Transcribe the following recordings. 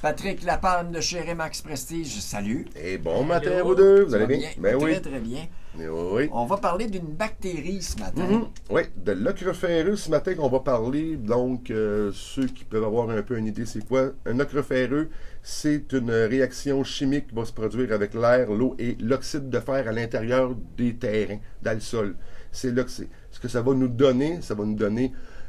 Patrick Lapalme de chez Remax Prestige, salut. Et bon matin, vous deux, vous allez bien? Ben oui. Très, très bien. Oui. On va parler d'une bactérie ce matin. Oui, de l'ochroféreux ce matin qu'on va parler. Donc, ceux qui peuvent avoir un peu une idée, c'est quoi? Un ochroféreux, c'est une réaction chimique qui va se produire avec l'air, l'eau et l'oxyde de fer à l'intérieur des terrains, dans le sol. C'est là que c'est. Ce que ça va nous donner,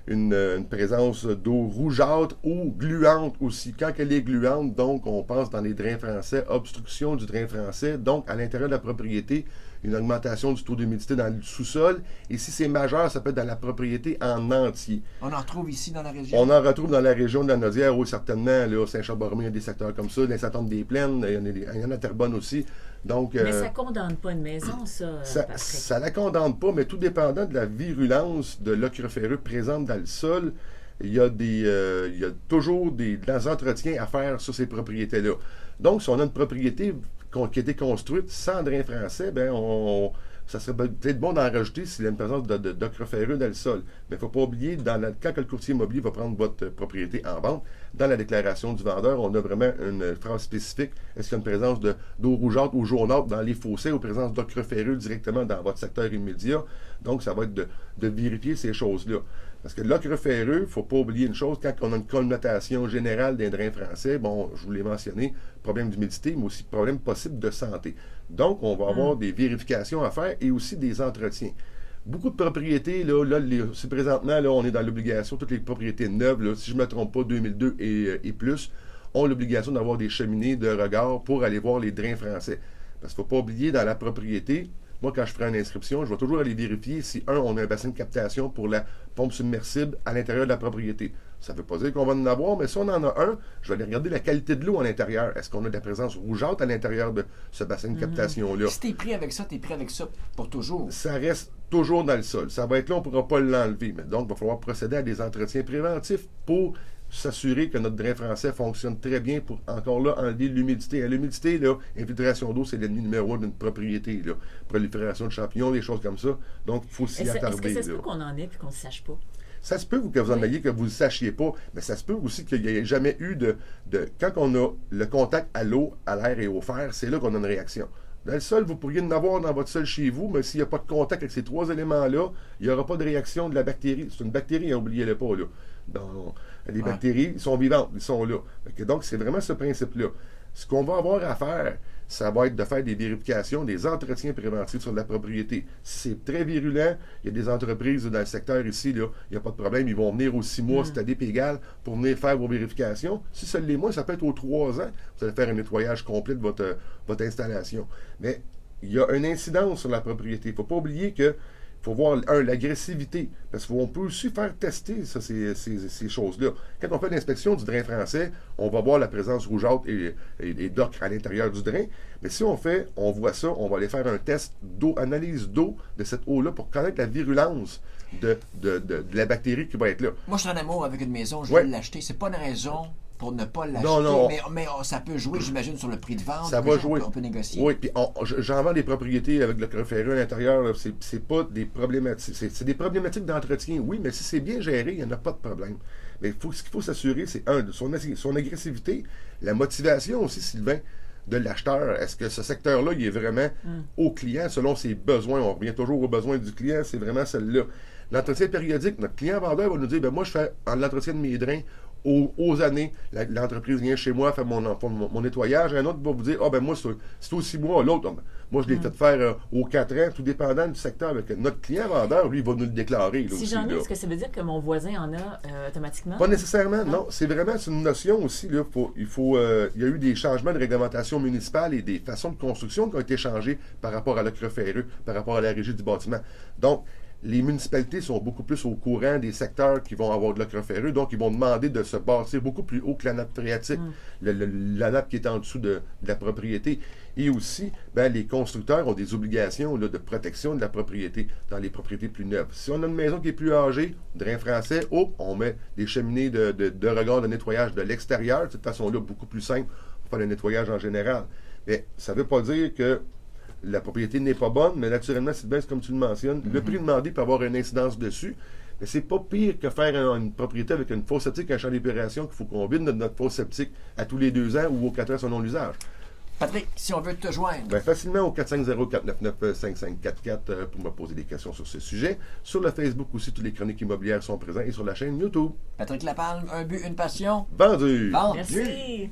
une présence d'eau rougeâtre ou gluante aussi. Quand elle est gluante, donc on pense dans les drains français, obstruction du drain français, donc à l'intérieur de la propriété, une augmentation du taux d'humidité dans le sous-sol. Et si c'est majeur, ça peut être dans la propriété en entier. On en retrouve ici dans la région? On en retrouve dans la région de la Naudière, oui, certainement. Là, Saint-Charles-Borromée, il y a des secteurs comme ça. Dans Saint-Anne-des-Plaines, il y en a à Terrebonne aussi. Donc, mais ça ne condamne pas une maison, ça, Patrick. Ça ne la condamne pas, mais tout dépendant de la virulence de l'ochroféreux présente dans le sol, il y a toujours des entretiens à faire sur ces propriétés-là. Donc, si on a une propriété qui a été construite sans drain français, ça serait peut-être bon d'en rajouter s'il y a une présence d'ochroféreux dans le sol. Mais il ne faut pas oublier, quand le courtier immobilier va prendre votre propriété en vente, dans la déclaration du vendeur, on a vraiment une phrase spécifique. Est-ce qu'il y a une présence d'eau rougeâtre ou jaunâtre dans les fossés ou présence d'ochroféreux directement dans votre secteur immédiat? Donc, ça va être de vérifier ces choses-là. Parce que l'ochroféreux, il ne faut pas oublier une chose, quand on a une connotation générale d'un drain français, bon, je vous l'ai mentionné, problème d'humidité, mais aussi problème possible de santé. Donc, on va avoir des vérifications à faire et aussi des entretiens. Beaucoup de propriétés, présentement, on est dans l'obligation, toutes les propriétés neuves, là, si je ne me trompe pas, 2002 et plus, ont l'obligation d'avoir des cheminées de regard pour aller voir les drains français. Parce qu'il ne faut pas oublier, dans la propriété, moi, quand je ferai une inscription, je vais toujours aller vérifier si, on a un bassin de captation pour la pompe submersible à l'intérieur de la propriété. Ça ne veut pas dire qu'on va en avoir, mais si on en a un, je vais aller regarder la qualité de l'eau à l'intérieur. Est-ce qu'on a de la présence rougeâtre à l'intérieur de ce bassin de captation-là? Si t'es pris avec ça pour toujours. Ça reste toujours dans le sol. Ça va être là, on ne pourra pas l'enlever. Mais donc, il va falloir procéder à des entretiens préventifs pour s'assurer que notre drain français fonctionne très bien pour, encore là, enlever l'humidité. Et l'humidité, là, infiltration d'eau, c'est l'ennemi numéro 1 d'une propriété. Là. Prolifération de champignons, des choses comme ça. Donc, il faut s'y attarder. Est-ce que ça se peut qu'on en ait et qu'on ne le sache pas? Ça se peut que vous en ayez, que vous ne le sachiez pas, mais ça se peut aussi qu'il n'y ait jamais eu quand on a le contact à l'eau, à l'air et au fer, c'est là qu'on a une réaction. Dans le sol, vous pourriez en avoir dans votre sol chez vous, mais s'il n'y a pas de contact avec ces trois éléments-là, il n'y aura pas de réaction de la bactérie. C'est une bactérie, n'oubliez-le pas, là. Les bactéries, ils sont vivantes, ils sont là. Donc, c'est vraiment ce principe-là. Ce qu'on va avoir à faire, ça va être de faire des vérifications, des entretiens préventifs sur la propriété. Si c'est très virulent, il y a des entreprises dans le secteur ici, là, il n'y a pas de problème, ils vont venir aux 6 mois, c'est à DP égal, pour venir faire vos vérifications. Si ça l'est moins, ça peut être aux 3 ans, vous allez faire un nettoyage complet de votre installation. Mais il y a une incidence sur la propriété. Il ne faut pas oublier que il faut voir, l'agressivité. Parce qu'on peut aussi faire tester ça, ces choses-là. Quand on fait l'inspection du drain français, on va voir la présence rougeâtre et d'ocre à l'intérieur du drain. Mais si on voit ça, on va aller faire un test d'eau, analyse d'eau de cette eau-là pour connaître la virulence de la bactérie qui va être là. Moi, je suis en amour avec une maison, je vais l'acheter. C'est pas une raison pour ne pas l'acheter. Non. Mais ça peut jouer, j'imagine, sur le prix de vente. Ça va jouer. On peut négocier. Oui, puis j'en vends des propriétés avec le l'ochroféreux à l'intérieur. C'est pas des problématiques. C'est des problématiques d'entretien, oui, mais si c'est bien géré, il n'y en a pas de problème. Mais ce qu'il faut s'assurer, c'est de son agressivité, la motivation aussi, Sylvain, de l'acheteur. Est-ce que ce secteur-là, il est vraiment au client selon ses besoins? On revient toujours aux besoins du client, c'est vraiment celle-là. L'entretien périodique, notre client-vendeur va nous dire, moi, je fais l'entretien de mes drains aux années. L'entreprise vient chez moi, fait mon nettoyage. Un autre va vous dire, moi, c'est aux 6 mois. L'autre, moi, je l'ai fait faire aux 4 ans, tout dépendant du secteur. Avec notre client-vendeur, lui, il va nous le déclarer. Là, si aussi, j'en ai, là. est-ce que ça veut dire que mon voisin en a automatiquement? Pas nécessairement, non. C'est vraiment une notion aussi. Là, il y a eu des changements de réglementation municipale et des façons de construction qui ont été changées par rapport à l'ochroféreux, par rapport à la régie du bâtiment. Donc, les municipalités sont beaucoup plus au courant des secteurs qui vont avoir de l'ochroféreux, donc ils vont demander de se bâtir beaucoup plus haut que la nappe phréatique, la nappe qui est en dessous de la propriété. Et aussi, les constructeurs ont des obligations de protection de la propriété dans les propriétés plus neuves. Si on a une maison qui est plus âgée, drain français, on met des cheminées de regard de nettoyage de l'extérieur, de cette façon-là, beaucoup plus simple pour faire le nettoyage en général. Mais ça ne veut pas dire que la propriété n'est pas bonne, mais naturellement, c'est comme tu le mentionnes, le prix demandé peut avoir une incidence dessus. Mais c'est pas pire que faire une propriété avec une fosse septique, un champ d'épuration qu'il faut qu'on vide notre fosse septique à tous les 2 ans ou aux 4 ans selon l'usage. Patrick, si on veut te joindre. Bien, facilement au 450-499-5544 pour me poser des questions sur ce sujet. Sur le Facebook aussi, toutes les chroniques immobilières sont présentes et sur la chaîne YouTube. Patrick Lapalme, un but, une passion. Vendu! Vendu. Merci.